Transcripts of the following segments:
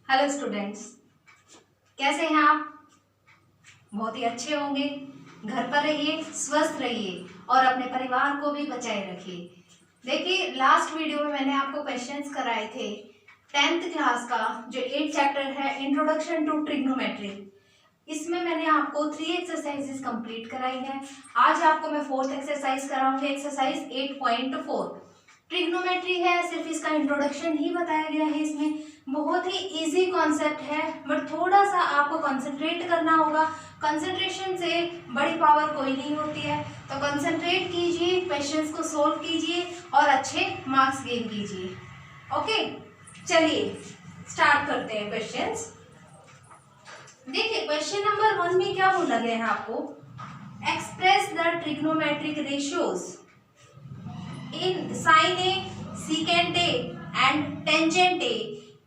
Hello students, कैसे हैं आप? बहुत ही अच्छे होंगे। घर पर रहिए, स्वस्थ रहिए और अपने परिवार को भी बचाए रखिए। देखिए, लास्ट वीडियो में मैंने आपको क्वेश्चंस कराए थे 10th क्लास का जो 8 चैप्टर है इंट्रोडक्शन टू ट्रिग्नोमेट्री। इसमें मैंने आपको 3 एक्सरसाइजेस कंप्लीट कराई है। आज आपको मैं 4th एक्सरसाइज कराऊंगी, एक्सरसाइज 8.4। ट्रिग्नोमेट्री है, सिर्फ इसका इंट्रोडक्शन ही बताया गया है। इसमें बहुत ही इजी कॉन्सेप्ट है, बट थोड़ा सा आपको कंसंट्रेट करना होगा। कंसंट्रेशन से बड़ी पावर कोई नहीं होती है, तो कंसंट्रेट कीजिए, क्वेश्चंस को सोल्व कीजिए और अच्छे मार्क्स गेन कीजिए। ओके, चलिए स्टार्ट करते हैं क्वेश्चंस। देखिए, क्वेश्चन नंबर 1 में क्या बोला गया है आपको? Express the trigonometric ratios in sin A, secant A and tangent A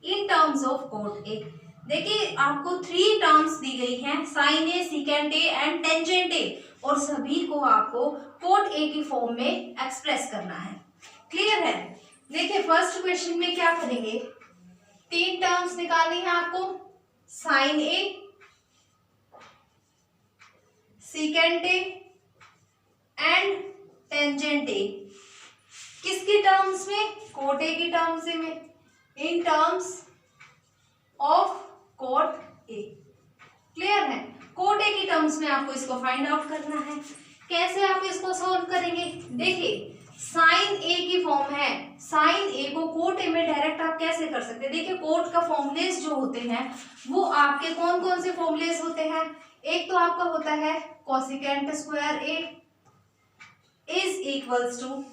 in terms of cot A। देखिए, आपको 3 टर्म्स दी गई हैं, sin A, secant A and tangent A, और सभी को आपको cot A की फॉर्म में एक्सप्रेस करना है। क्लियर है? देखिए, फर्स्ट क्वेश्चन में क्या करेंगे? 3 टर्म्स निकालनी है आपको, sin A, secant A and tangent A। किसकी टर्म्स में? कोट ए की टर्म्स में, इन terms of cot A. Clear है? कोट ए की टर्म्स में आपको इसको फाइंड आउट करना है। कैसे आप इसको सॉल्व करेंगे? देखिए, साइन ए की फॉर्म है, साइन ए को कोट ए में डायरेक्ट आप कैसे कर सकते हैं? देखिए, कोट का फॉर्मूलेस जो होते हैं वो आपके कौन कौन से फॉर्मूलेस होते हैं? एक तो आपका होता है cosecant square A is equals to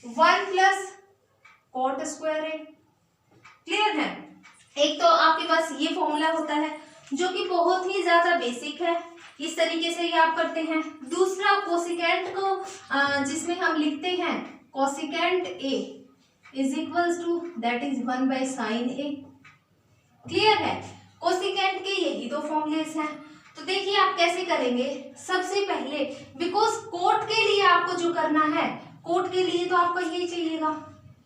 1 plus cot square A. Clear है? एक तो आपके पास ये फॉर्मूला होता है जो कि बहुत ही ज्यादा बेसिक है, इस तरीके से ये आप करते हैं। दूसरा, कोसिकेंट को जिसमें हम लिखते हैं cosecant A is equals to that is 1 by sine A. Clear है? कोसिकेंट के यही दो फॉर्मूलेस हैं। तो देखिए आप कैसे करेंगे। सबसे पहले, बिकॉज कोट के लिए आपको जो करना है, कोट के लिए तो आपको यही चाहिएगा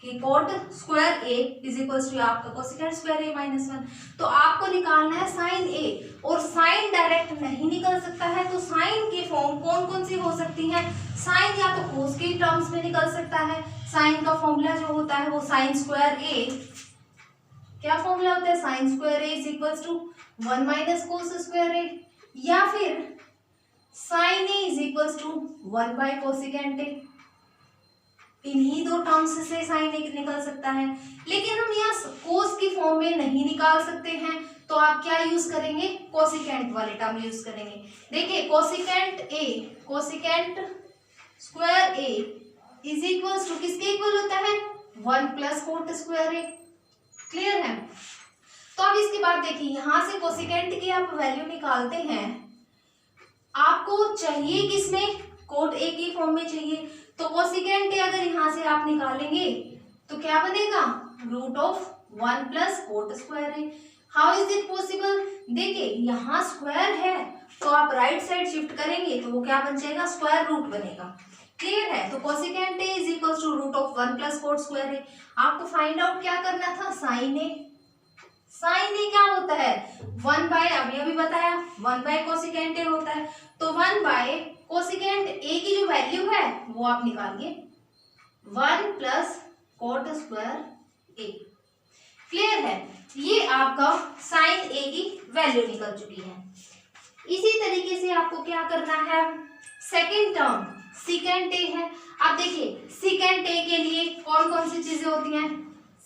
कि cot square A is equals to आपका कोसिकेंट स्क्वायर ए माइनस 1। तो आपको निकालना है साइन ए, और साइन डायरेक्ट नहीं निकल सकता है, तो साइन की फॉर्म कौन कौन सी हो सकती है? साइन या तो कोस के टर्म्स में निकल सकता है, साइन का फॉर्मूला जो होता है वो साइन स्क्वायर ए, क्या फॉर्मूला होता है? Sine square A is equals to 1 minus cos square A, या फिर sine A is equals to 1 by cosecant A. इन्हीं दो टर्म्स से साइन ए निकल सकता है, लेकिन हम यहाँ कोस की फॉर्म में नहीं निकाल सकते हैं, तो आप क्या यूज करेंगे? कोसिकेंट वाले टर्म यूज करेंगे। देखिए, cosecant A, cosecant square A is equals to किसके इक्वल होता है? 1 plus cot square A. Clear है? तो अब इसके बाद देखिए, यहां से कोसिकेंट की आप वैल्यू निकालते हैं, आपको चाहिए किसमें? कोट ए की फॉर्म में चाहिए। तो कोसिकेंट ए अगर यहां से आप निकालेंगे तो क्या बनेगा? Root of 1 plus cot square A. How is it possible? देखिए, यहाँ स्क्वायर है तो आप राइट साइड शिफ्ट करेंगे तो वो क्या बन जाएगा? स्क्वायर रूट बनेगा। क्लियर है? तो cosecant A is equal to root of 1 plus cot square A. आपको फाइंड आउट क्या करना था? साइन ए। साइन ए क्या होता है? 1 बाय, अभी बताया, 1 बाय कोसिकेंट ए होता है। तो 1 बाय कोसिकेंट ए की जो वैल्यू है वो आप निकालिए, 1 plus cot square A. Clear है? ये आपका साइन ए की वैल्यू निकल चुकी है। इसी तरीके से आपको क्या करना है? सेकेंड टर्म सीकेंट ए है। अब देखिए, सीकेंट ए के लिए कौन कौन सी चीजें होती हैं?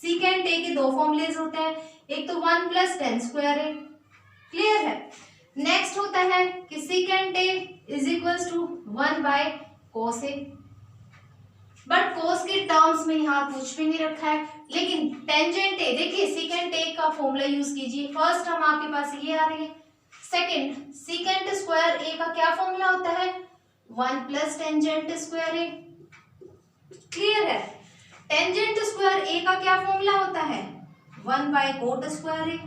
सीकेंट ए के दो फॉर्मूलेज होते हैं, एक तो 1 plus tan square A. Clear है? नेक्स्ट होता है कि secant A is equals to 1 by cos A, but cos के टर्म्स में यहाँ कुछ भी नहीं रखा है। लेकिन टेंजेंट ए, देखिए सीकेंट ए का फॉर्मूला यूज कीजिए। फर्स्ट टर्म आपके पास ये आ रही है। सेकंड, सीकेंट स्क्वायर ए का क्या फॉर्मूला होता है? 1 plus tangent square A. Clear है? टेंजेंट स्क्वायर ए का क्या फॉर्मूला होता है? 1 by cot square A.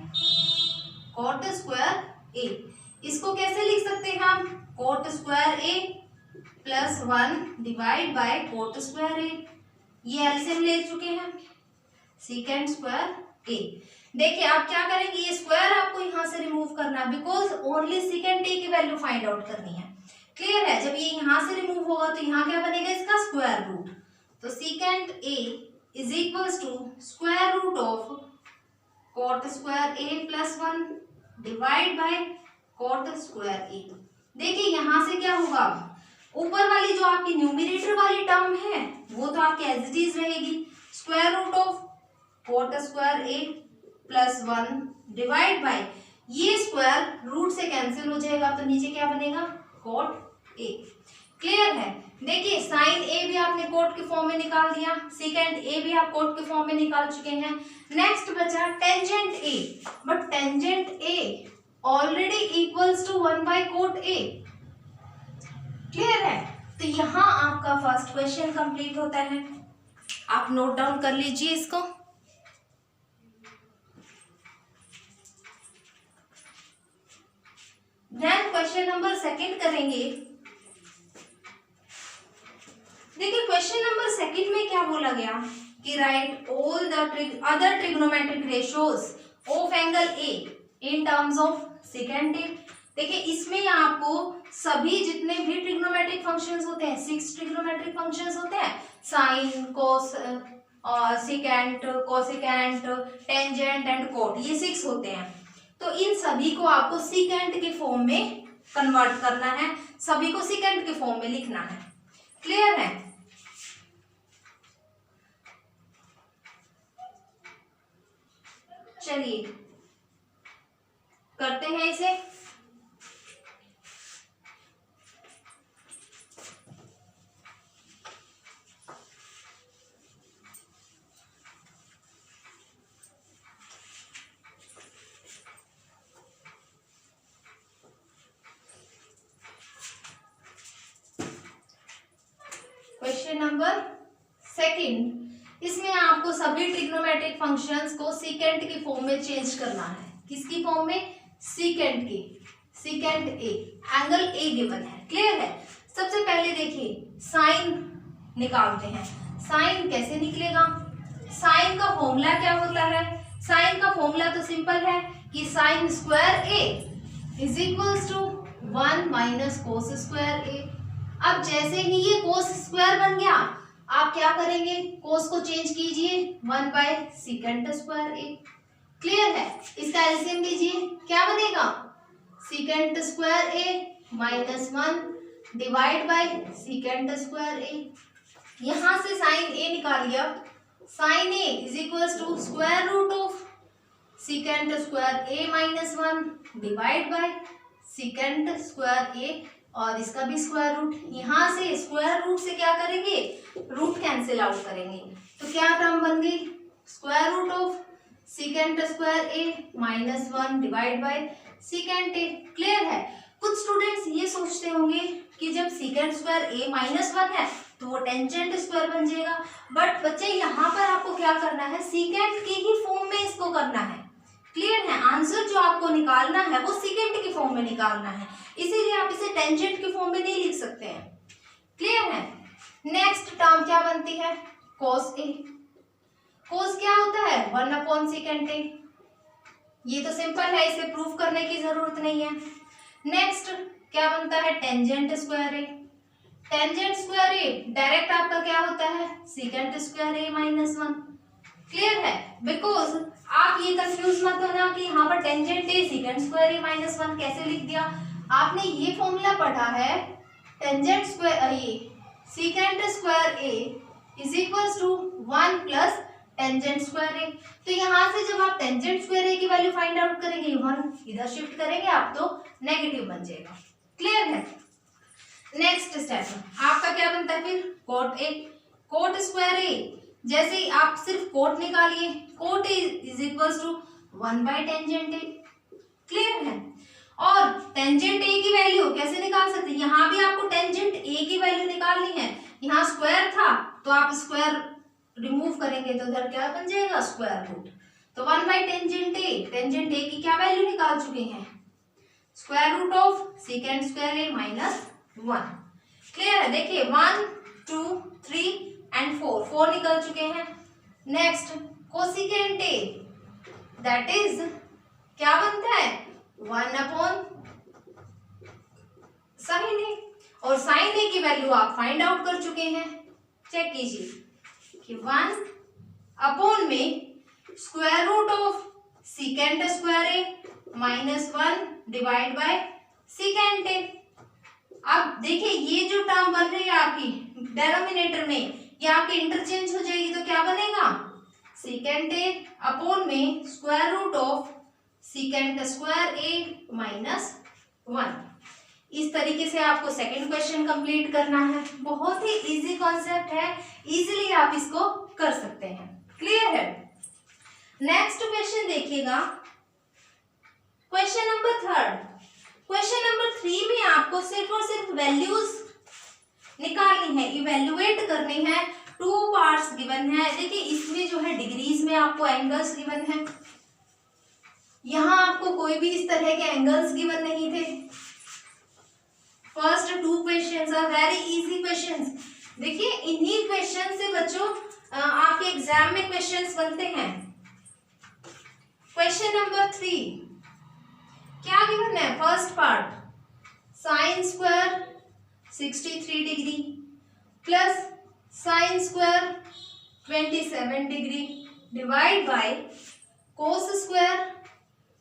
Cot square A, इसको कैसे लिख सकते हैं हम? Cot square A plus 1 divide by cot square A. ये एलसीएम ले चुके हैं। Secant square A. देखिए आप क्या करेंगे, ये स्क्वायर आपको यहाँ से रिमूव करना है बिकॉज ओनली सीकेंट ए की वैल्यू फाइंड आउट करनी है। क्लियर है, जब ये यहाँ से रिमूव होगा तो यहाँ क्या बनेगा, इसका स्क्वायर रूट। तो secant A is equals to square root of cot square A plus 1 divide by cot square A. देखिए यहाँ से क्या होगा, ऊपर वाली जो आपकी न्यूमरेटर वाली टर्म है वो तो आपकी एज इट इज रहेगी, square root of cot square A plus 1 divide by, ये स्क्वायर रूट से कैंसिल हो जाएगा तो नीचे क्या बनेगा, कॉट ए। क्लियर है, देखिए साइन ए भी आपने कॉट के फॉर्म में निकाल दिया, सेकेंड ए भी आप कॉट के फॉर्म में निकाल चुके हैं। नेक्स्ट बचा tangent A, but tangent A already equals to 1 by cot A. Clear है, तो यहाँ आपका फर्स्ट क्वेश्चन कंप्लीट होता है। आप नोट डाउन कर लीजिए इसको। देन क्वेश्चन नंबर सेकंड करेंगे। देखिए क्वेश्चन नंबर सेकंड में क्या बोला गया कि write all the other trigonometric ratios of angle A in terms of secant A. देखिए इसमें आपको सभी जितने भी ट्रिग्नोमेट्रिक फंक्शंस होते हैं, 6 ट्रिग्नोमेट्रिक फंक्शंस होते हैं, sine, cos, secant, cosecant, tangent and cot, ये 6 होते हैं। तो इन सभी को आपको सीकेंट के फॉर्म में कन्वर्ट करना है, सभी को सीकेंट के फॉर्म में लिखना है। क्लियर है, चलिए करते हैं इसे। क्वेश्चन नंबर सेकंड, इसमें आपको सभी ट्रिग्नोमेट्रिक फंक्शंस को सीकेंट के फॉर्म में चेंज करना है। किसकी फॉर्म में, सीकेंट के, secant A, angle A given है। क्लियर है, सबसे पहले देखिए साइन निकालते हैं। साइन कैसे निकलेगा, साइन का फॉर्मूला क्या होता है, साइन का फॉर्मूला तो सिंपल है कि sine square A is equals to 1 minus cos square A. अब जैसे ही ये कोस स्क्वायर बन गया, आप क्या करेंगे, कोस को चेंज कीजिए 1 by secant square A. Clear है, इसका एलसीएम लीजिए, क्या बनेगा, secant square A minus 1 divide by secant square A. यहां से साइन ए निकाल लिया, sine A is equals to square root of secant square A minus 1 divide by secant square A, और इसका भी स्क्वायर रूट। यहाँ से स्क्वायर रूट से क्या करेंगे, रूट कैंसिल आउट करेंगे, तो क्या टर्म बन गई, square root of secant square A minus 1 divide by secant A. Clear है, कुछ स्टूडेंट्स ये सोचते होंगे कि जब सीकेंट स्क्वायर ए माइनस 1 है तो वो टेंजेंट स्क्वायर बन जाएगा, बट बच्चे यहाँ पर आपको क्या करना है, सीकेंट के ही फॉर्म में इसको करना है। क्लियर है, आंसर जो आपको निकालना है वो सीकेंट के फॉर्म में निकालना है, इसीलिए आप इसे टेंजेंट के फॉर्म में नहीं लिख सकते हैं। क्लियर है, नेक्स्ट टर्म क्या बनती है, कोस ए। कोस क्या होता है, 1 अपॉन सेकेंट ए। ये तो सिंपल है, इसे प्रूफ करने की जरूरत नहीं है। नेक्स्ट क्या बनता है, tangent square A. Tangent square A direct आपका क्या होता है, secant square A minus 1। Clear है, बिकॉज आप ये कंफ्यूज मत होना कि यहाँ पर tangent A secant square A minus 1 कैसे लिख दिया। आपने ये फॉर्मूला पढ़ा है, tangent square A secant square A is equals to 1 plus tangent square A. तो यहाँ से जब आप टेंजेंट स्क्वायर ए की वैल्यू फाइंड आउट करेंगे, 1 इधर शिफ्ट करेंगे आप तो नेगेटिव बन जाएगा। क्लियर है, नेक्स्ट स्टेप आपका क्या बनता है फिर, cot A. Cot square A, जैसे ही आप सिर्फ कोट निकालिए, cot A is equals to 1 by tangent A. Clear है, और टेंजेंट ए की वैल्यू कैसे निकाल सकते हैं, यहाँ भी आपको टेंजेंट ए की वैल्यू निकालनी है। यहाँ स्क्वायर था तो आप स्क्वायर रिमूव करेंगे तो उधर क्या बन जाएगा, स्क्वायर रूट। तो 1 बाय टेंजेंट ए की क्या वैल्यू निकाल चुके हैं, square root of secant square A minus 1। Clear है, देखिए 1 2 3 एंड 4 निकल चुके हैं। Next cosecant A that is क्या बनता है 1 अपॉन साइन ए, और साइन ए की वैल्यू आप फाइंड आउट कर चुके हैं। चेक कीजिए कि 1 अपॉन में square root of secant square A minus 1 divide by secant A. अब देखिए ये जो टर्म बन रही है आपकी डेनोमिनेटर में, ये आपकी इंटरचेंज हो जाएगी, तो क्या बनेगा सीकेंट ए अपॉन में square root of secant square A minus 1। इस तरीके से आपको सेकंड क्वेश्चन कंप्लीट करना है। बहुत ही इजी कॉन्सेप्ट है, इजीली आप इसको कर सकते हैं। क्लियर है? नेक्स्ट क्वेश्चन देखिएगा, क्वेश्चन नंबर 3। क्वेश्चन नंबर 3 में आपको सिर्फ और सिर्फ वैल्यूज निकालनी है, इवेल्युएट करनी है। 2 पार्ट्स गिवन है। देखिए इसमें जो है डिग्रीज में आपको एंगल्स गिवन है, यहाँ आपको कोई भी इस तरह के एंगल्स गिवन नहीं थे। First 2 questions are very easy questions. देखिए इन्हीं क्वेश्चन से बच्चों आपके एग्जाम में क्वेश्चंस बनते हैं। क्वेश्चन नंबर 3 क्या गिवन है? First part sine square 63 degree plus sine square 27 degree divide by cos square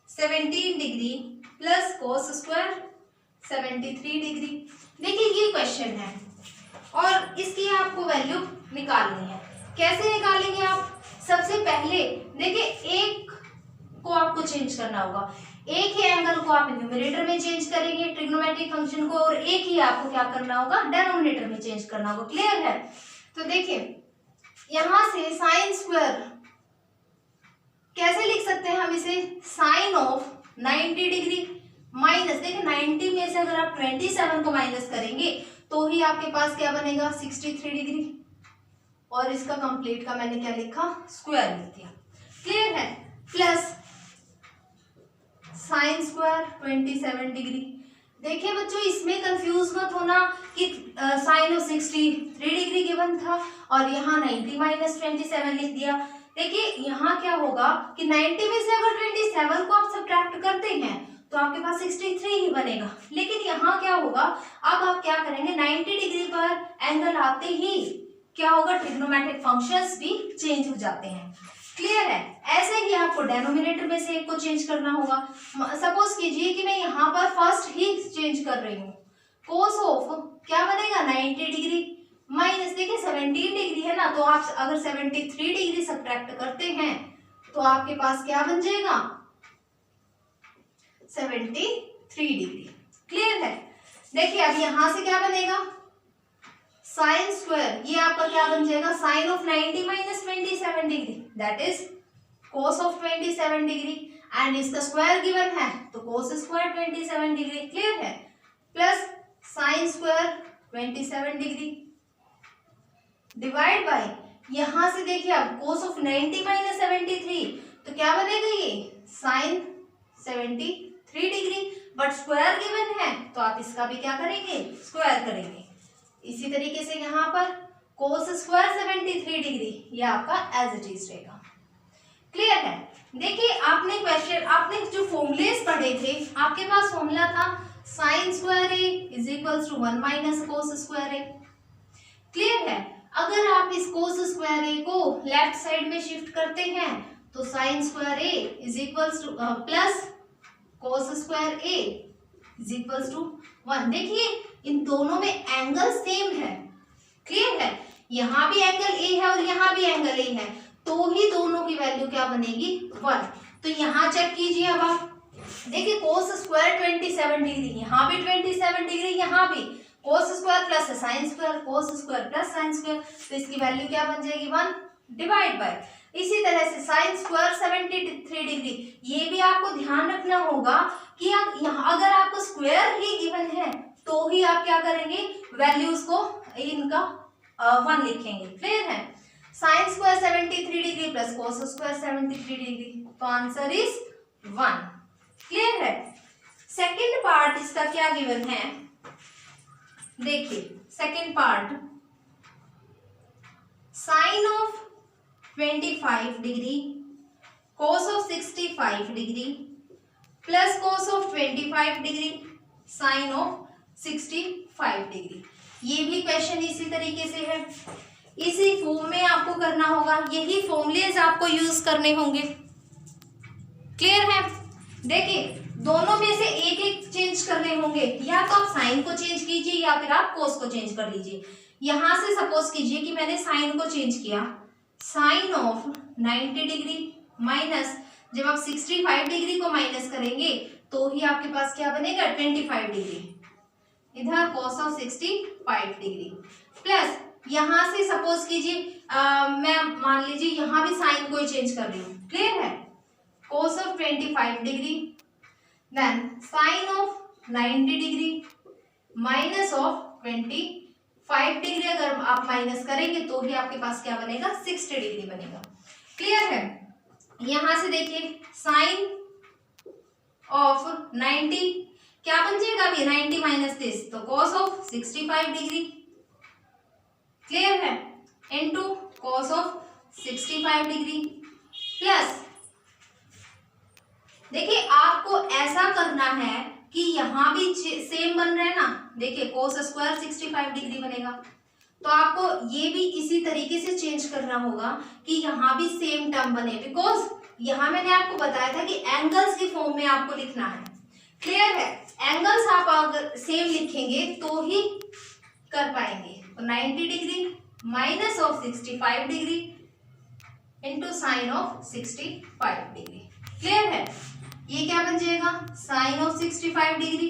17 degree plus cos square 73 degree. देखिए ये क्वेश्चन है और इसकी आपको वैल्यू निकालनी है। कैसे निकालेंगे आप? सबसे पहले देखिए एक को आपको चेंज करना होगा, एक ही एंगल को आप न्यूमरेटर में चेंज करेंगे ट्रिग्नोमेट्रिक फंक्शन को, और एक ही आपको क्या करना होगा डेनोमिनेटर में चेंज करना होगा। क्लियर है? तो देखिए यहां से साइन स्क्वायर कैसे लिख सकते हैं हम इसे? साइन ऑफ 90 डिग्री माइनस, देखिए 90 में से अगर आप 27 को माइनस करेंगे तो ही आपके पास क्या बनेगा 63 डिग्री, और इसका कंप्लीट का मैंने क्या लिखा स्क्वायर लिख दिया। क्लियर है? Plus sine square 27 degree. देखिए बच्चों इसमें कंफ्यूज मत होना कि साइन ऑफ 63 डिग्री गिवन था और यहाँ 90 माइनस 27 लिख दिया। देखिए यहाँ क्या होगा कि 90 में से अगर 27 को आप सब्ट्रैक्ट करते हैं तो आपके पास 63 ही बनेगा, लेकिन यहाँ क्या होगा, अब आप क्या करेंगे 90 डिग्री पर एंगल आते ही क्या होगा ट्रिग्नोमेट्रिक फंक्शंस भी चेंज हो जाते हैं। क्लियर है? ऐसे ही आपको डेनोमिनेटर में से एक को चेंज करना होगा। सपोज कीजिए कि मैं यहाँ पर फर्स्ट ही चेंज कर रही हूँ, कोस ऑफ क्या बनेगा 90 डिग्री माइनस, देखिए 17 डिग्री है ना, तो आप अगर 73 डिग्री सब्ट्रैक्ट करते हैं तो आपके पास क्या बन जाएगा 73 डिग्री। क्लियर है? देखिए अब यहां से क्या बनेगा साइन स्क्वायर, ये आपका क्या बन जाएगा sine of 90 minus 27 degree that is cos of 27 degree, and इसका स्क्वायर गिवन है तो कोस स्क्वायर 27 डिग्री। क्लियर है? Plus sine square 27 degree divide by, यहां से देखिए अब कोस ऑफ 90 माइनस 73 तो क्या बनेगा ये sine 73 degree, but square given है तो आप इसका भी क्या करेंगे स्क्वायर करेंगे। इसी तरीके से यहाँ पर कोस स्क्वायर 73 डिग्री ये आपका एज इट इज रहेगा। क्लियर है? देखिए आपने जो फॉर्मूलेस पढ़े थे, आपके पास फॉर्मूला था sine square A is equals to 1 minus cos square A. Clear है? अगर आप इस कोस स्क्वायर ए को लेफ्ट साइड में शिफ्ट करते हैं तो sine square A is equals to plus cos square A is equals to 1। देखिए इन दोनों में एंगल सेम है। क्लियर है? यहाँ भी एंगल ए है और यहाँ भी एंगल ए है, तो ही दोनों की वैल्यू क्या बनेगी 1। तो यहाँ चेक कीजिए अब आप देखिए कोस स्क्वायर 27 डिग्री, यहाँ भी 27 डिग्री, यहाँ भी cos square plus sine square, cos square plus sine square, तो इसकी वैल्यू क्या बन जाएगी 1 डिवाइड बाय। इसी तरह से साइन स्क्वायर 73 डिग्री, ये भी आपको ध्यान रखना होगा कि यहाँ अगर आपको स्क्वायर ही गिवन है तो ही आप क्या करेंगे वैल्यूज को इनका 1 लिखेंगे। क्लियर है? Sine square 73 degree plus cos square 73 degree, तो आंसर इज 1। क्लियर है? सेकंड पार्ट इसका क्या गिवन है, देखिए second part sine of 25 degree cos of 65 degree plus cos of 25 degree sin of 65 degree. ये भी क्वेश्चन इसी तरीके से है, इसी फॉर्म में आपको करना होगा, यही फॉर्मूलेज आपको यूज करने होंगे। क्लियर है? देखिए दोनों में से एक एक चेंज करने होंगे, या तो आप साइन को चेंज कीजिए या फिर आप कोस को चेंज कर लीजिए। यहां से सपोज कीजिए कि मैंने साइन को चेंज किया, साइन ऑफ 90 डिग्री माइनस, जब आप 65 डिग्री को माइनस करेंगे तो ही आपके पास क्या बनेगा 25 डिग्री, इधर cos ऑफ 65 डिग्री प्लस यहां से सपोज कीजिए मैं मान लीजिए यहां भी साइन को ही चेंज कर रही हूँ। क्लियर है? cos of 25 degree then sine of 90 degree minus of 25 degree, अगर आप माइनस करेंगे तो ही आपके पास क्या बनेगा 60 डिग्री बनेगा। क्लियर है? यहां से देखिए साइन ऑफ 90 क्या बन जाएगा अभी 90 माइनस दिस, तो cos ऑफ 65 डिग्री। क्लियर है? Into cos of 65 degree plus, देखिए आपको ऐसा करना है कि यहां भी सेम बन रहा है ना, देखिए cos स्क्वायर 65 डिग्री बनेगा, तो आपको ये भी इसी तरीके से चेंज करना होगा कि यहाँ भी सेम टर्म बने, बिकॉज यहाँ मैंने आपको बताया था कि एंगल्स की फॉर्म में आपको लिखना है। क्लियर है? एंगल्स आप अगर सेम लिखेंगे तो ही कर पाएंगे। तो 90 degree minus of 65 degree into sine of 65 degree. Clear है? ये क्या बन जाएगा साइन ऑफ 65 डिग्री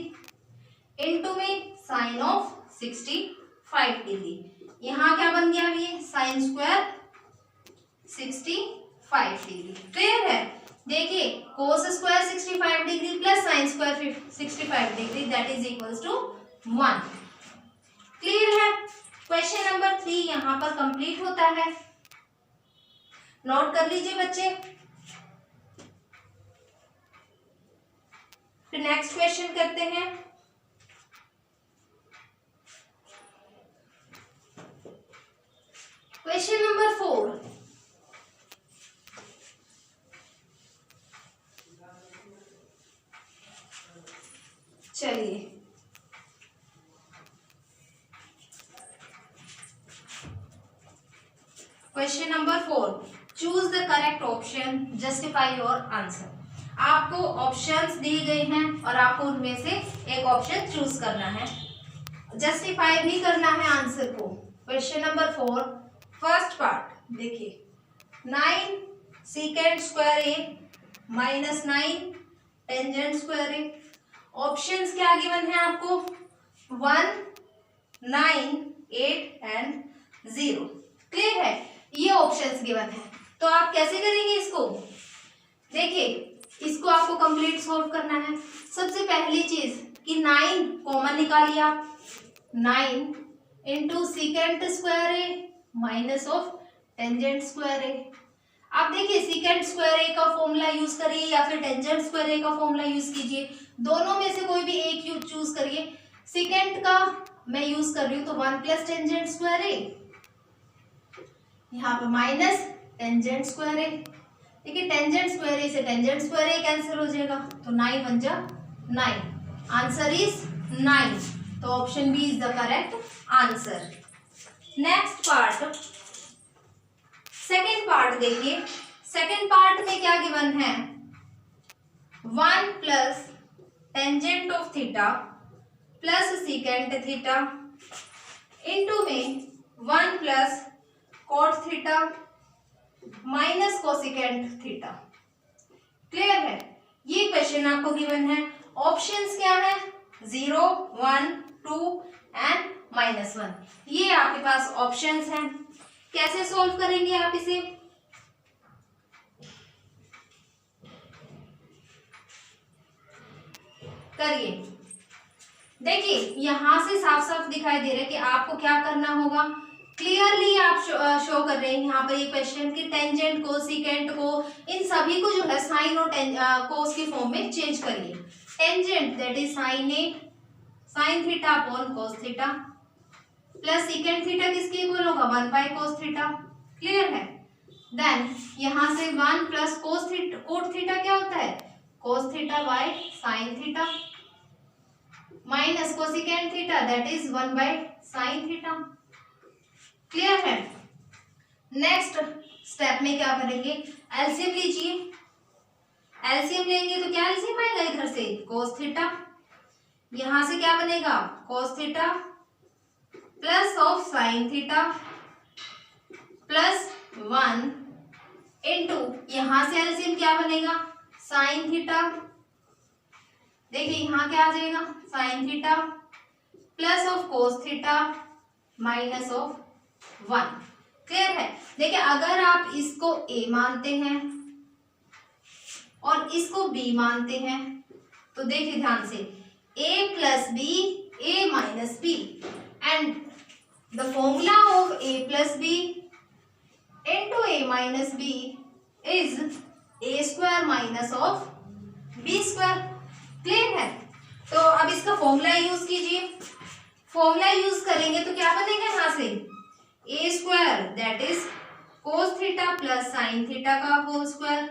इंटू में साइन ऑफ 65 डिग्री। यहाँ क्या बन गया ये साइन स्क्वायर 65 डिग्री। क्लियर है? देखिए cos square 65 degree plus sine square 65 degree that is equals to 1। Clear है? क्वेश्चन नंबर 3 यहाँ पर कंप्लीट होता है। नोट कर लीजिए बच्चे। फिर नेक्स्ट क्वेश्चन करते हैं। क्वेश्चन नंबर 4, चलिए question number 4, choose the correct option, justify your answer. आपको ऑप्शंस दिए गए हैं और आपको उनमें से एक ऑप्शन चूज करना है, जस्टिफाई भी करना है आंसर को। क्वेश्चन नंबर 4 फर्स्ट पार्ट देखिए, 9 secant square A minus 9 tangent square A. Options क्या गिवन है आपको 1, 9, 8 एंड 0। क्लियर है? ये ऑप्शंस गिवन है, तो आप कैसे करेंगे इसको? देखिए इसको आपको कंप्लीट सॉल्व करना है। सबसे पहली चीज कि 9 कॉमन निकालिए आप, 9 into secant square A minus of tangent square A. आप देखिए सीकेंट स्क्वायर ए का फॉर्मूला यूज करिए या फिर टेंजेंट स्क्वायर ए का फॉर्मूला यूज कीजिए, दोनों में से कोई भी एक चूज करिए। सीकेंट का मैं यूज कर रही हूँ तो 1 प्लस टेंजेंट स्क्वायर ए, यहाँ पे माइनस टेंजेंट स्क्वायर ए। देखिए टेंजेंट स्क्वायर ए से टेंजेंट स्क्वायर ए कैंसिल हो जाएगा, तो 9 बन जा 9, आंसर इज 9। तो option B is the correct answer. Next part, second part देखिए। सेकेंड पार्ट में क्या गिवन है 1 plus tangent of theta plus secant theta into में 1 plus cot theta minus cosecant theta. Clear है? ये क्वेश्चन आपको given है। ऑप्शंस क्या है 0, 1, 2 एंड -1। ये आपके पास ऑप्शंस हैं। कैसे सॉल्व करेंगे आप इसे? करिए। देखिए यहां से साफ साफ दिखाई दे रहा है कि आपको क्या करना होगा। क्लियरली आप शो कर रहे हैं यहाँ पर ये क्वेश्चन कि टेंजेंट को, सीकेंट को, इन सभी को जो है साइन और कोस की फॉर्म में चेंज करिए। Tangent that is sign A sine theta upon cos theta plus secant theta किसके इक्वल होगा 1 बाय कोस थीटा। क्लियर है? देन यहां से 1 plus cos theta, cot theta क्या होता है, कोस theta by sine theta, minus cosecant theta that is 1 by sine theta. Clear है। Next step में क्या करेंगे, एलसीएम लीजिए। एलसीएम लेंगे तो क्या एलसीएम आएगा, इधर से कोस थीटा, यहां से क्या बनेगा cos theta plus of sine theta plus 1 into यहां से एलसीएम क्या बनेगा साइन थीटा, देखिए यहां क्या आ जाएगा sine theta plus of cos theta minus of 1। Clear है। देखिए अगर आप इसको a मानते हैं और इसको b मानते हैं तो देखिए ध्यान से a plus B a minus B and the formula of a plus B into a minus B is a square minus of b square. Clear है। तो अब इसका फॉर्मूला यूज कीजिए। फॉर्मूला यूज करेंगे तो क्या बनेगा यहाँ से a square that is cos theta plus sine theta का होल स्क्वायर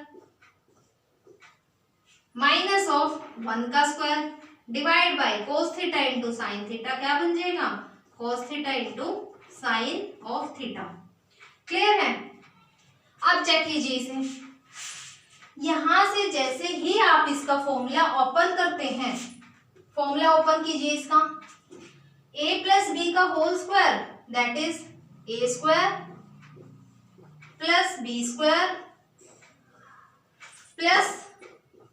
माइनस ऑफ 1 का square divide by cos theta into sine theta क्या बन जाएगा कोस theta into sign of theta. Clear है। अब चेक कीजिए इसे, यहां से जैसे ही आप इसका फॉर्मूला ओपन करते हैं, फॉर्मूला ओपन कीजिए इसका a प्लस बी का whole square that is a square plus B square plus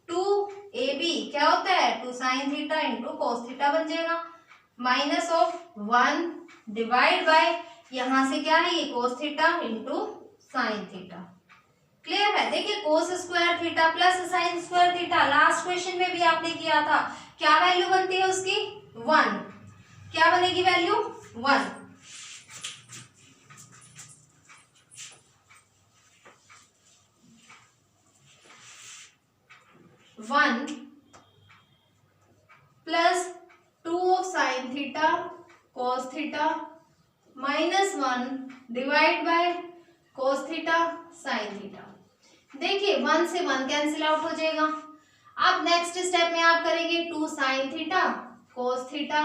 2ab क्या होता है 2 sine theta into cos theta बन जाएगा माइनस ऑफ 1 डिवाइड बाय यहां से क्या है ये कोस theta into sine theta. Clear है। देखिए cos square theta plus sine square theta last question में भी आपने किया था, क्या वैल्यू बनती है उसकी 1, क्या बनेगी value 1। One plus 2 of sine theta cos theta minus 1 divide by cos theta sine theta. देखिए 1 से 1 कैंसिल आउट हो जाएगा। अब नेक्स्ट स्टेप में आप करेंगे 2 sine theta cos theta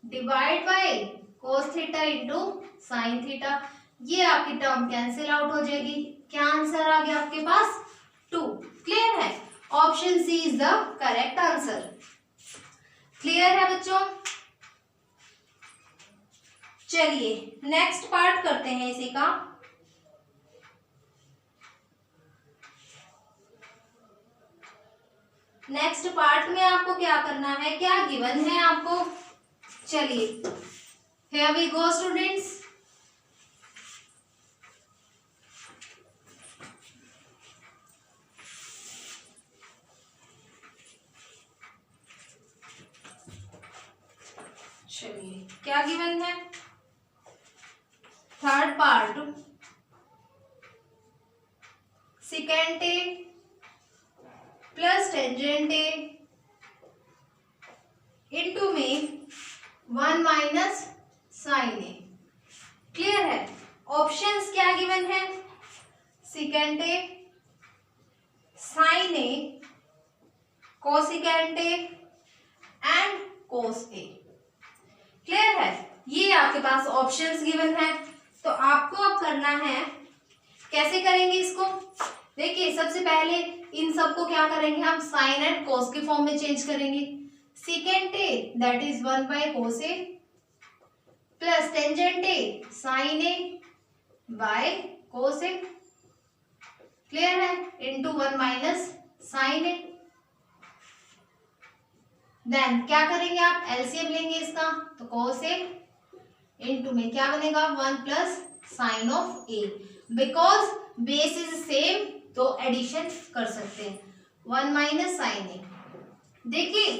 divide by cos theta into sine theta, ये आपकी टर्म कैंसिल आउट हो जाएगी। क्या आंसर आ गया आपके पास 2। क्लियर है। Option C is the correct answer. Clear है बच्चों। चलिए नेक्स्ट पार्ट करते हैं इसी का। नेक्स्ट पार्ट में आपको क्या करना है, क्या गिवन है आपको। चलिए हियर वी गो स्टूडेंट्स। चलिए क्या गिवन है, third part secant A plus tangent A into में 1 माइनस साइन ए। क्लियर है। ऑप्शंस क्या गिवन है, secant A sine A cosecant A and cos A. Clear है। ये आपके पास ऑप्शंस गिवन है। तो आपको अब करना है, कैसे करेंगे इसको। देखिए सबसे पहले इन सबको क्या करेंगे हम साइन एंड कोस के फॉर्म में चेंज करेंगे। Secant A that is 1 by cos A plus tangent A sine A by cos A. Clear है। Into 1 minus sine A. Then क्या करेंगे आप एलसीएम लेंगे इसका, तो कोस ए इंटू में क्या बनेगा 1 plus sine of A. Because base is same तो एडिशन कर सकते हैं 1 माइनस साइन ए। देखिए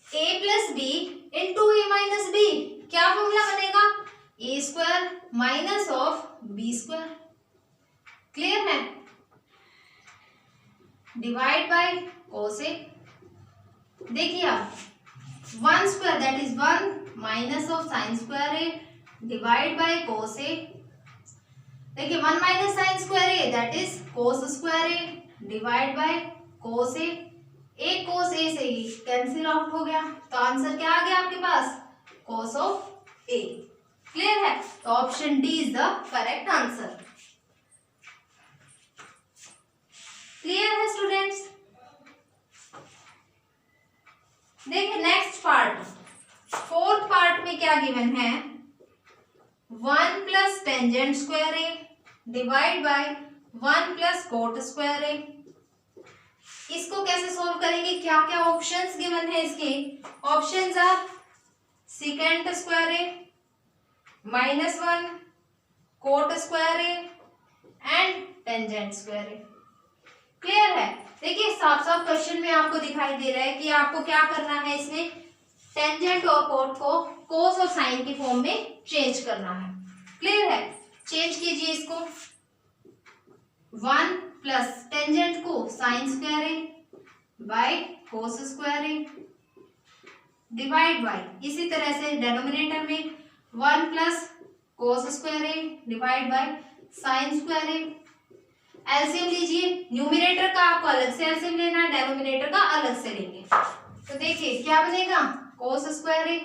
a plus B into A minus B क्या फॉर्मूला बनेगा A square minus of B square. Clear है। Divide by cos A. देखिए आप 1 square that is 1 minus of sine square A divide by cos A देखिए 1 minus sine square A that is cos square A divide by cos ए। एक कोस ए से ही cancel out हो गया, तो answer क्या आ गया आपके पास, कोस ऑफ ए। क्लियर है, तो option D is the correct answer. Clear है स्टूडेंट्स। देखिए नेक्स्ट पार्ट, फोर्थ पार्ट में क्या गिवन है, 1 plus tangent square A divide by 1 plus cot square A. इसको कैसे सोल्व करेंगे, क्या क्या ऑप्शंस गिवन है इसके, options are secant square A -1 cot square A and tangent square A. Clear है, देखिए साफ साफ क्वेश्चन में आपको दिखाई दे रहा है कि आपको क्या करना है, इसमें टेंजेंट और कोट को कोस और साइन की फॉर्म में चेंज करना है। क्लियर है, चेंज कीजिए इसको, 1 प्लस टेंजेंट को sign square A by cos square A divide bye, इसी तरह से डिनोमिनेटर में 1 plus cos square A divide by sine square A. LCM लीजिए, न्यूमरेटर का आपको अलग से एलसीएम लेना है, डेनोमिनेटर का अलग से लेंगे। तो देखिए क्या बनेगा, कोस square A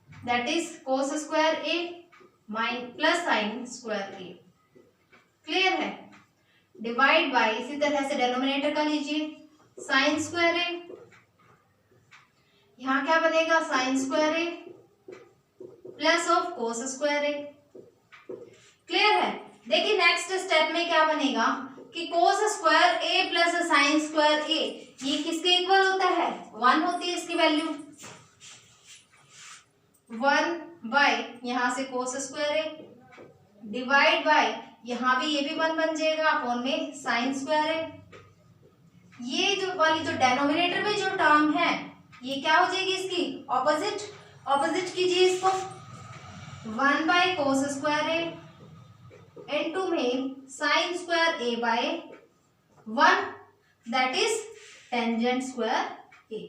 that is cos square A plus sine square A. Clear है, डिवाइड बाय, इसी तरह से डेनोमिनेटर का लीजिए, साइन स्क्वायर ए, यहां क्या बनेगा, sign square A plus of cos square A. Clear है, देखिए नेक्स्ट स्टेप में क्या बनेगा कि कोस square A plus sine square A ये किसके इक्वल होता है, 1 होती है इसकी वैल्यू, 1 बाय यहां से कोस स्क्वायर ए डिवाइड बाय यहां भी ये भी 1 बन जाएगा अपॉन में साइन स्क्वायर ए। ये जो वाली जो डेनोमिनेटर में जो टर्म है ये क्या हो जाएगी, इसकी ऑपोजिट, ऑपोजिट कीजिए इसको, 1 by cos square A into में sine square A by 1 that is tangent square A,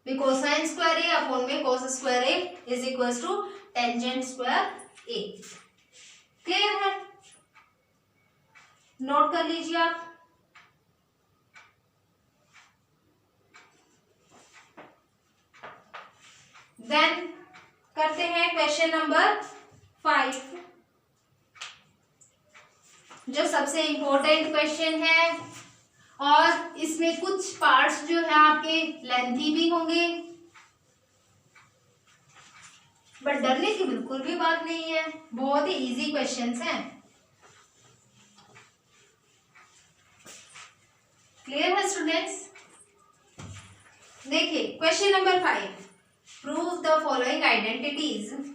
because sine square A upon में cos square A is equals to tangent square A. Clear है, note कर लीजिए आप। Then करते हैं question number 5, जो सबसे इंपॉर्टेंट क्वेश्चन है और इसमें कुछ पार्ट्स जो है आपके लेंथी भी होंगे, बट डरने की बिल्कुल भी बात नहीं है, बहुत ही इजी क्वेश्चंस हैं। क्लियर है स्टूडेंट्स, देखिए question number 5, prove the following identities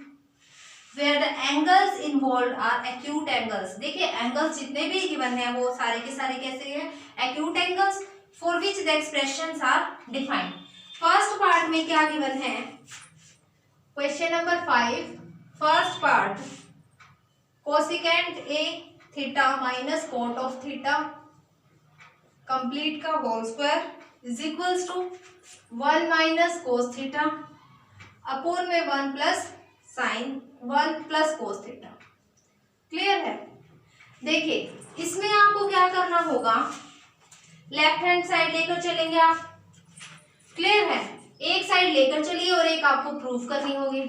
where the angles involved are acute angles। देखिए एंगल्स जितने भी गिवन है वो सारे के सारे कैसे हैं, acute angles for which the expressions are defined। First part में क्या गिवन है, question number 5 first part, cosecant A theta minus cot of theta complete का whole square is equals to 1 minus cos theta upon में 1 plus sine 1 plus cos theta. Clear है, देखिए इसमें आपको क्या करना होगा, लेफ्ट हैंड साइड लेकर चलेंगे आप। क्लियर है, एक साइड लेकर चलिए और एक आपको प्रूफ करनी होगी।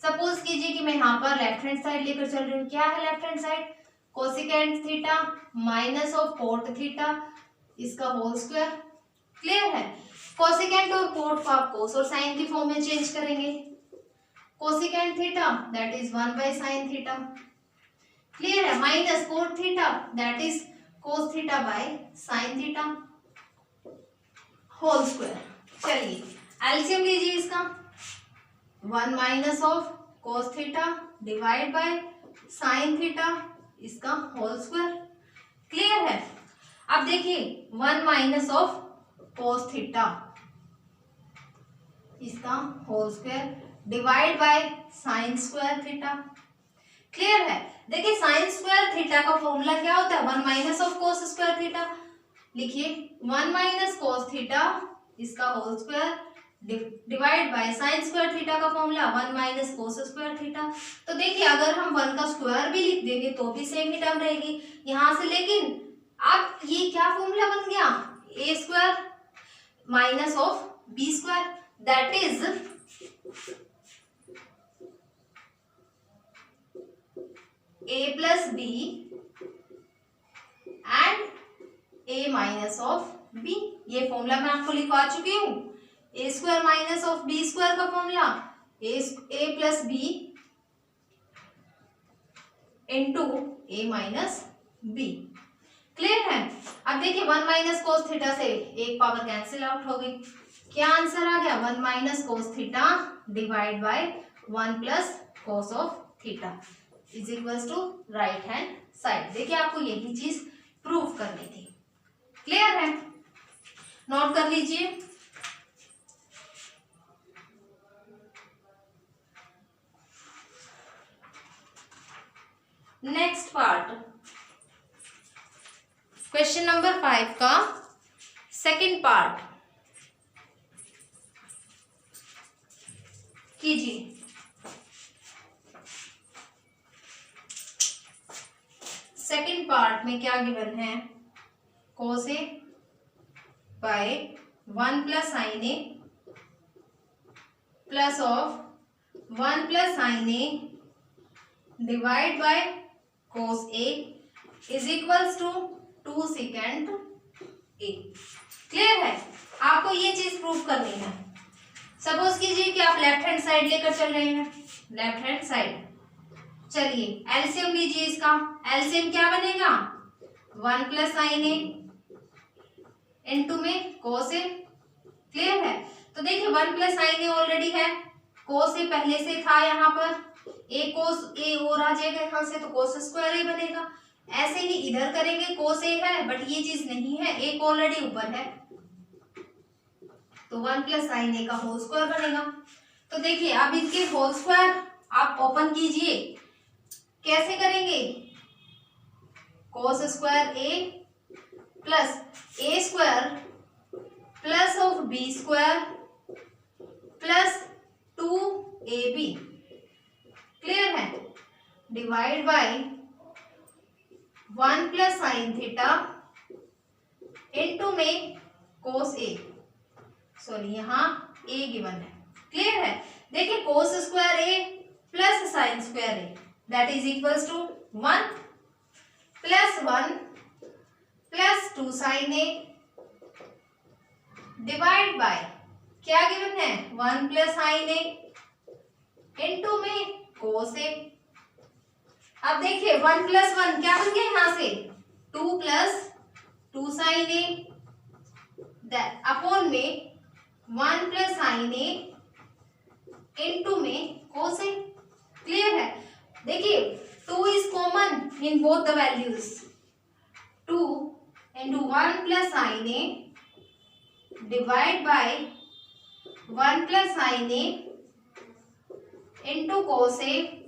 सपोज कीजिए कि मैं यहाँ पर लेफ्ट हैंड साइड लेकर चल रही हूँ, क्या है left hand side, cosecant theta minus of cot theta इसका होल स्क्वायर। क्लियर है, कोसिकेंट और कोट को आप कोस और साइन की फॉर्म में चेंज करेंगे, cosecant theta that is 1 by sine theta. Clear है, minus cot theta that is cos theta by sine theta whole square. चलिए एलसीएम लीजिए इसका, 1 minus of cos theta divide by sine theta इसका whole square. Clear है, अब देखिए 1 minus of cos theta इसका whole square divide by sine square theta. Clear है, देखिए साइन स्क्वायर थीटा का फॉर्मूला क्या होता है, 1 minus of cos square theta. लिखिए 1 माइनस कोस थीटा इसका whole square divide by sine square theta का formula 1 minus cos square theta. तो देखिए अगर हम 1 का स्क्वायर भी लिख देंगे तो भी सेम ही टर्म रहेगी यहां से, लेकिन अब ये क्या फॉर्मूला बन गया, A square minus of B square, that is A plus B and A minus of B. ये फॉर्मूला मैं आपको लिखवा चुकी हूँ, A square minus of B square का formula A plus B into A minus B. Clear है। अब देखिए 1 माइनस कोस थीटा से एक पावर कैंसिल आउट हो गई, क्या आंसर आ गया, 1 minus cos theta divide by 1 plus cos of theta is equals to right hand side. देखिए आपको यही चीज प्रूव करनी थी। क्लियर है, नोट कर लीजिए। नेक्स्ट पार्ट, क्वेश्चन नंबर 5 का सेकंड पार्ट कीजिए। सेकंड पार्ट में क्या गिवन है, cos A by 1 plus sine A plus of 1 plus sine A divide by cos A is equals to 2 secant A. Clear है, आपको ये चीज प्रूव करनी है। सपोज कीजिए कि आप लेफ्ट हैंड साइड लेकर चल रहे हैं, लेफ्ट हैंड साइड, चलिए एलसीएम लीजिए इसका। एलसीएम क्या बनेगा, 1 प्लस साइन ए इंटू में कोस ए। क्लियर है, तो देखिए 1 प्लस साइन ए ऑलरेडी है, कोस ए पहले से था यहाँ पर, ए कोस ए और आ जाएगा यहाँ से तो कोस स्क्वायर ए बनेगा। ऐसे ही इधर करेंगे, कोस ए है बट ये चीज नहीं है, एक ऑलरेडी ऊपर है तो 1 प्लस साइन ए का होल स्क्वायर बनेगा। तो देखिए अब इनके होल स्क्वायर आप ओपन कीजिए, कैसे करेंगे, cos square A plus A square plus of B square plus 2ab। Clear है, divide by 1 plus sine theta into में कोस ए, सॉरी यहाँ ए गिवन है। क्लियर है, देखिए cos square A plus sine square A that is equals to 1 plus 1 plus 2 sine A divide by क्या given है, 1 plus sine A into में cos ए। अब देखिए 1 प्लस 1 क्या बन गया यहाँ से, 2 प्लस 2 साइन ए अपॉन में 1 प्लस साइन ए इंटू में कोस ए। क्लियर है, देखिए 2 is common in both the values, 2 into 1 plus sine A divide by 1 plus sine A into cos A.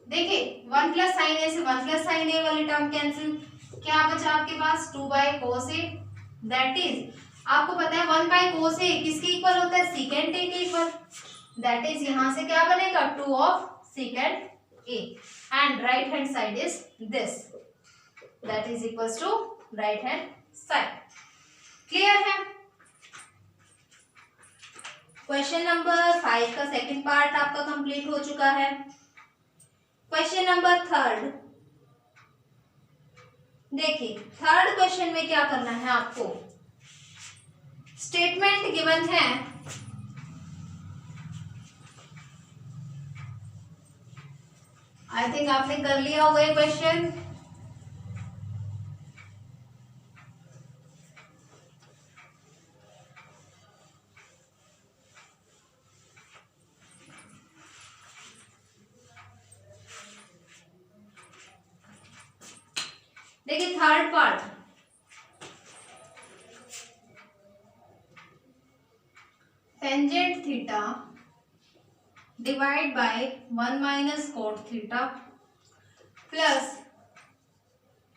देखिए 1 प्लस साइन ए से 1 प्लस साइन ए वाली term cancel, क्या बचा आपके पास, 2 bye cos A, that is आपको पता है 1 बाय कोस ए किसके इक्वल होता है, सीकेंट ए के इक्वल, दैट इज यहां से क्या बनेगा, 2 of secant A and right hand side is this, that is equals to right hand side. Clear है, क्वेश्चन नंबर 5 का सेकंड पार्ट आपका कंप्लीट हो चुका है। क्वेश्चन नंबर 3, देखिए थर्ड क्वेश्चन में क्या करना है आपको, स्टेटमेंट गिवन है, आई थिंक आपने कर लिया होगा ये क्वेश्चन। देखिए third part, tangent theta divide by 1 minus cot theta plus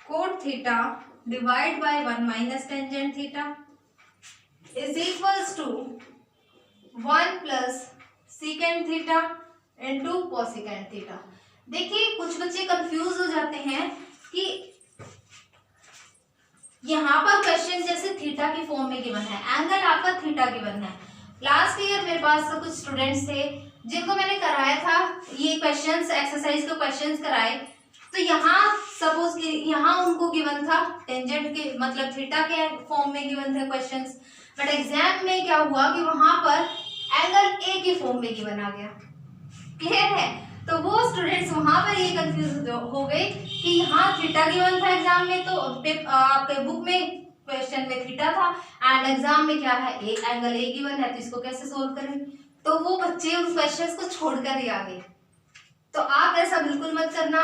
cot theta divide by 1 minus tangent theta is equals to 1 plus secant theta into cosecant theta. देखिए कुछ बच्चे कंफ्यूज हो जाते हैं कि यहाँ पर क्वेश्चन जैसे थीटा की फॉर्म में गिवन है, एंगल आपका थीटा गिवन है। लास्ट ईयर मेरे पास कुछ स्टूडेंट्स थे जिनको मैंने कराया था ये क्वेश्चंस, एक्सरसाइज के क्वेश्चंस कराए, तो यहाँ सपोज कि यहाँ उनको गिवन था टेंजेंट के मतलब थीटा के फॉर्म में गिवन थे क्वेश्चंस, बट एग्जाम में क्या हुआ कि वहां पर एंगल ए की फॉर्म में गिवन आ गया। क्लियर है? तो वो स्टूडेंट्स वहां पर ये कंफ्यूज हो गए कि यहाँ थीटा गिवन था एग्जाम में, तो आपके बुक में क्वेश्चन में थीटा था एंड एग्जाम में क्या है, एक एंगल ए गिवन है, तो इसको कैसे सोल्व करें। तो वो बच्चे उन क्वेश्चंस को छोड़कर ही आ गए। तो आप ऐसा बिल्कुल मत करना।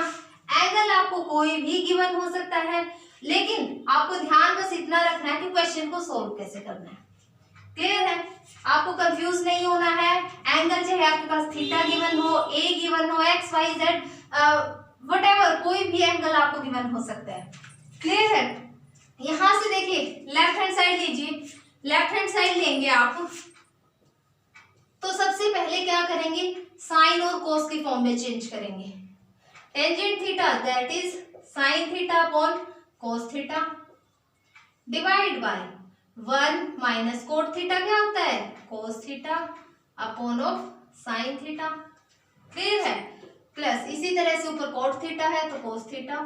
एंगल आपको कोई भी गिवन हो सकता है, लेकिन आपको ध्यान बस इतना रखना है कि क्वेश्चन को सोल्व कैसे करना है। क्लियर है? आपको कंफ्यूज नहीं होना है। एंगल चाहे आपके पास थीटा गिवन हो, ए गिवन हो, एक्स वाई जेड व्हाटएवर, कोई भी एंगल आपको गिवन हो सकता है। क्लियर है? यहां से देखिए लेफ्ट हैंड साइड लीजिए, लेफ्ट हैंड साइड लेंगे आप, तो सबसे पहले क्या करेंगे, साइन और कोस की फॉर्म में चेंज करेंगे। Tangent theta that is sine theta upon cos theta divide by 1 minus cot theta क्या होता है, कोस theta upon of sine theta. Clear है? प्लस इसी तरह से ऊपर कोट थीटा है तो कोस theta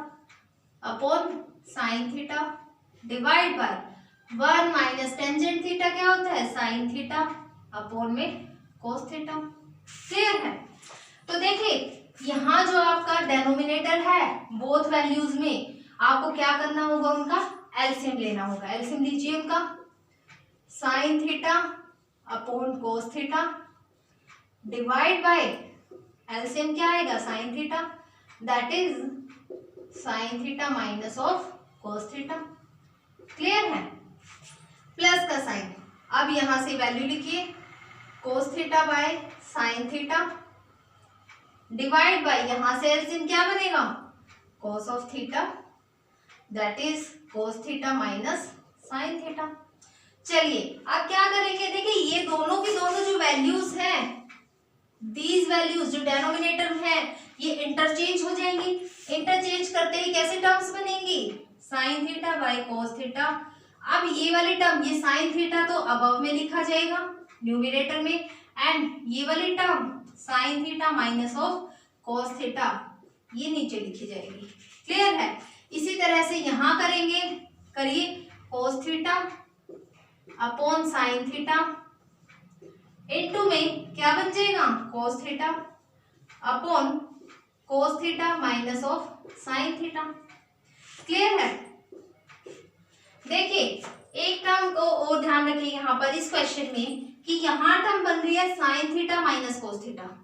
upon sine theta divide by 1 minus tangent theta क्या होता है, साइन थीटा अपॉन में कोस थीटा। क्लियर है? तो देखिए यहाँ जो आपका डेनोमिनेटर है बोथ वैल्यूज में आपको क्या करना होगा, उनका एलसीएम लेना होगा। एलसीएम लीजिए उनका, साइन थीटा अपॉन कोस थीटा डिवाइड बाय एलसीएम क्या आएगा, sine theta, that is sine theta minus of cos theta. Clear है? प्लस का साइन, अब यहां से वैल्यू लिखिए, कोस theta by sine theta divide by यहां से एलसीएम क्या बनेगा, कोस of theta, that is cos theta minus sine theta. चलिए अब क्या करेंगे, देखिए ये दोनों की दोनों जो वैल्यूज हैं, दीज वैल्यूज जो डेनोमिनेटर हैं ये इंटरचेंज हो जाएंगी। इंटरचेंज करते ही कैसे टर्म्स बनेंगी, sine theta by cos theta. अब ये वाली टर्म, ये साइन थीटा तो अबव में लिखा जाएगा न्यूमरेटर में, एंड ये वाली term sign theta minus of cos theta ये नीचे लिखी जाएगी। क्लियर है? इसी तरह से यहां करेंगे, करिए, कोस theta upon sine theta into में क्या बन जाएगा, कोस theta upon cos theta minus of sign theta. Clear है? देखिए एक टर्म को और ध्यान रखिए यहाँ पर इस क्वेश्चन में कि यहाँ टर्म बन रही है sign theta minus cos theta.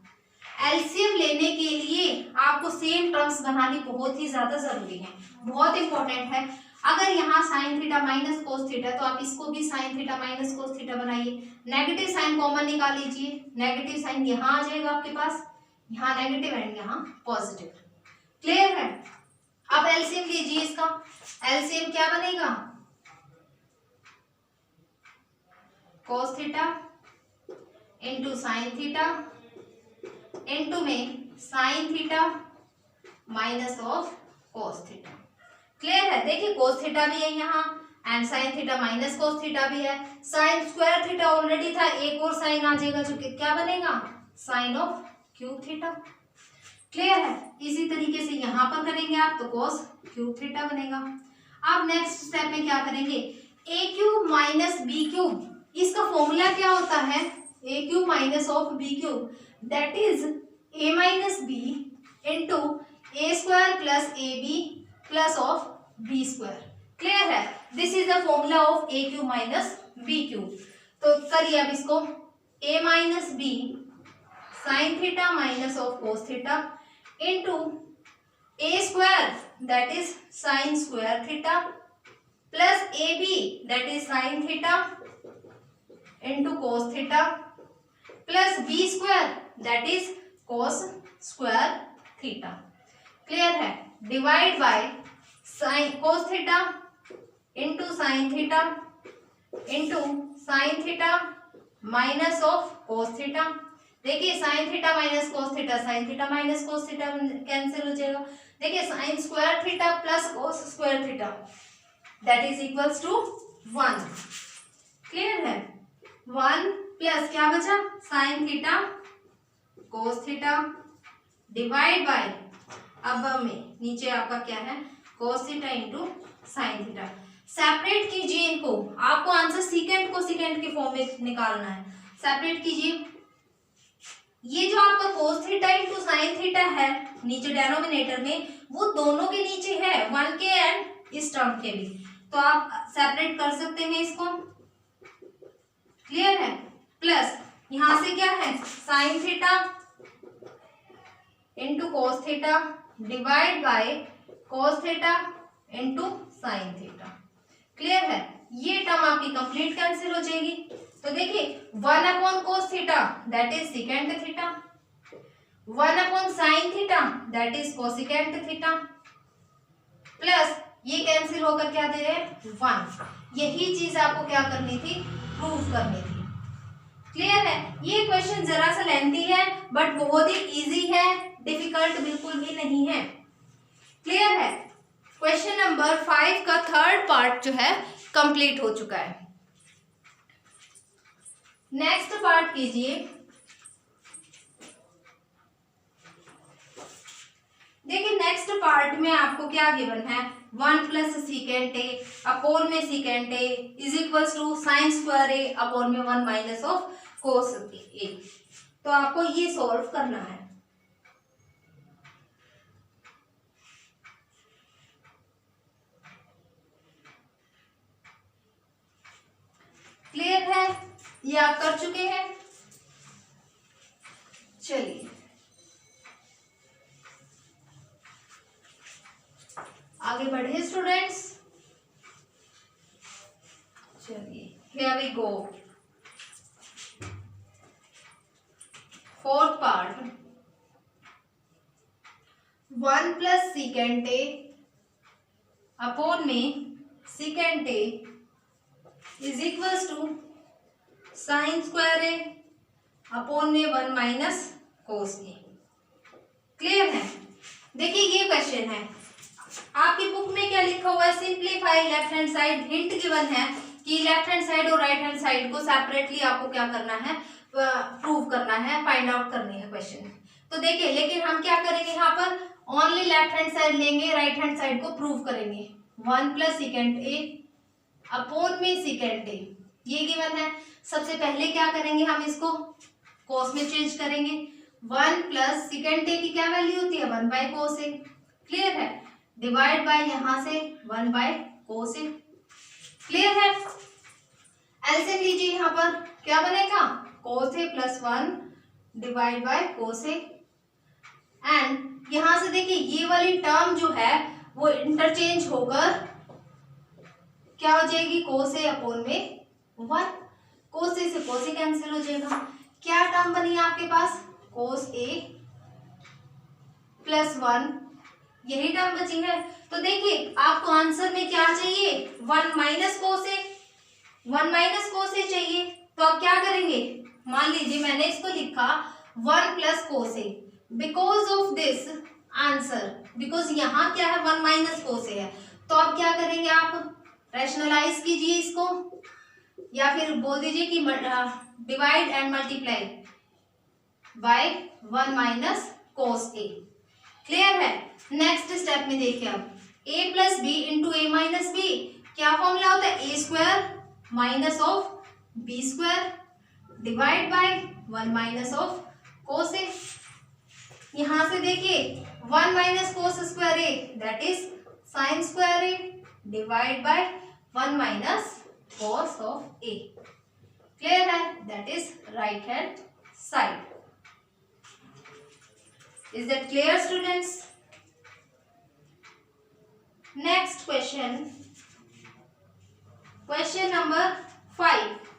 LCM लेने के लिए आपको सेम टर्म्स बनानी बहुत ही ज्यादा जरूरी है, बहुत इंपॉर्टेंट है। अगर यहाँ sign theta minus cos theta तो आप इसको भी sign theta minus cos theta बनाइए। नेगेटिव साइन कॉमन निकाल लीजिए, नेगेटिव साइन यहाँ आ जाएगा आपके पास, यहाँ नेगेटिव एंड यहाँ पॉजिटिव। क्लियर है? अब एलसीएम लीजिए इसका, एलसीएम क्या बनेगा, cos theta into sine theta into में sine theta minus of cos theta. Clear है? देखिए कोस थीटा भी है यहाँ and sine theta minus cos theta भी है। साइन स्क्वायर थीटा ऑलरेडी था, एक और साइन आ जाएगा जो कि क्या बनेगा, sine of cube theta. Clear है? इसी तरीके से यहाँ पर करेंगे आप तो कोस क्यूब थीटा बनेगा। अब नेक्स्ट स्टेप में क्या करेंगे, A cube minus B cube, इसका फॉर्मूला क्या होता है, A cube minus of B cube that is A minus B into A square plus A B plus of B square. Clear है? This is the formula of A cube minus B cube. तो करिए अब इसको, A minus B sine theta minus of cos theta into A square that is sine square theta plus A B that is sine theta into cos theta plus B square that is cos square theta. Clear है? Divide by sine cos theta into sine theta into sine theta minus of cos theta. देखिए sine theta minus cos theta, sine theta minus cos theta cancel हो जाएगा। देखिए sine square theta plus cos square theta that is equals to 1। Clear है? 1 plus क्या बचा, sine theta cos theta divide bye, अब में नीचे आपका क्या है, कोस theta into sine theta. Separate कीजिए इनको, आपको आंसर सीकेंट को सीकेंट के फॉर्म में निकालना है। सेपरेट कीजिए, ये जो आपका कोस थीटा इंटू साइन थीटा है नीचे डेनोमिनेटर में, वो दोनों के नीचे है 1 के एंड इस टर्म के भी, तो आप सेपरेट कर सकते हैं इसको। क्लियर है? प्लस यहां से क्या है, sign theta into cos theta divide by cos theta into sine theta. Clear है? ये टर्म आपकी कंप्लीट कैंसिल हो जाएगी। तो देखिए 1 upon cos theta that is secant theta, 1 upon sine theta that is cosecant theta, plus ये cancel होकर क्या दे रहे हैं, 1। यही चीज आपको क्या करनी थी, प्रूव करनी थी। क्लियर है? ये क्वेश्चन जरा सा लेंथी है बट बहुत ही इजी है, डिफिकल्ट बिल्कुल भी नहीं है। क्लियर है? क्वेश्चन नंबर 5 का थर्ड पार्ट जो है कंप्लीट हो चुका है। नेक्स्ट पार्ट कीजिए। देखिए नेक्स्ट पार्ट में आपको क्या गिवन है, 1 प्लस सीकेंट ए अपॉन में secant A is equals to sine square A upon में 1 माइनस ऑफ कोस ए। तो आपको ये सॉल्व करना है। क्लियर है? ये आप कर चुके हैं। चलिए आगे बढ़े स्टूडेंट्स। चलिए here we go. Fourth part, 1 plus secant A upon में secant A is equals to sine square A upon में 1 माइनस कोस ए। क्लियर है? देखिए ये क्वेश्चन है, आपकी बुक में क्या लिखा हुआ है, simplify left hand side. Hint given है कि लेफ्ट हैंड साइड और राइट हैंड साइड को सेपरेटली आपको क्या करना है, प्रूव करना है, फाइंड आउट करनी है क्वेश्चन। तो देखिए लेकिन हम क्या करेंगे, यहाँ पर ओनली लेफ्ट हैंड साइड लेंगे, राइट हैंड साइड को प्रूव करेंगे। 1 प्लस सीकेंट ए अपॉन में सीकेंट ए ये गिवन है। सबसे पहले क्या करेंगे, हम इसको कोस में चेंज करेंगे। 1 प्लस सीकेंट ए की क्या वैल्यू होती है, 1 बाय कोस ए। क्लियर है? डिवाइड बाय यहां से 1 बाय कोस ए। क्लियर है? एलसीएम लीजिए, यहां पर क्या बनेगा, cos A plus 1 divide by cos A. And यहां से देखिए ये वाली टर्म जो है वो इंटरचेंज होकर क्या हो जाएगी, कोस ए अपॉन में 1। कोस ए से कोस ए कैंसिल हो जाएगा। क्या टर्म बनी आपके पास, कोस ए प्लस 1, यही टर्म बची है। तो देखिए आपको आंसर में क्या चाहिए, 1 माइनस कोस ए, 1 माइनस कोस ए चाहिए। तो आप क्या करेंगे, मान लीजिए मैंने इसको लिखा 1 plus cos A, because of this answer, because यहाँ क्या है 1 माइनस कोस ए है। तो आप क्या करेंगे, आप रैशनलाइज कीजिए इसको, या फिर बोल दीजिए कि divide and multiply by 1 minus cos A. Clear है? नेक्स्ट स्टेप में देखिए अब a plus B into A minus B, क्या फॉर्मूला होता है, A square minus of B square divide by 1 minus of cos A. यहां से देखिए 1 minus cos square A that is sine square A divide by 1 minus cos of A. Clear है? That is right hand side. Is that clear, students? Next question, question number 5.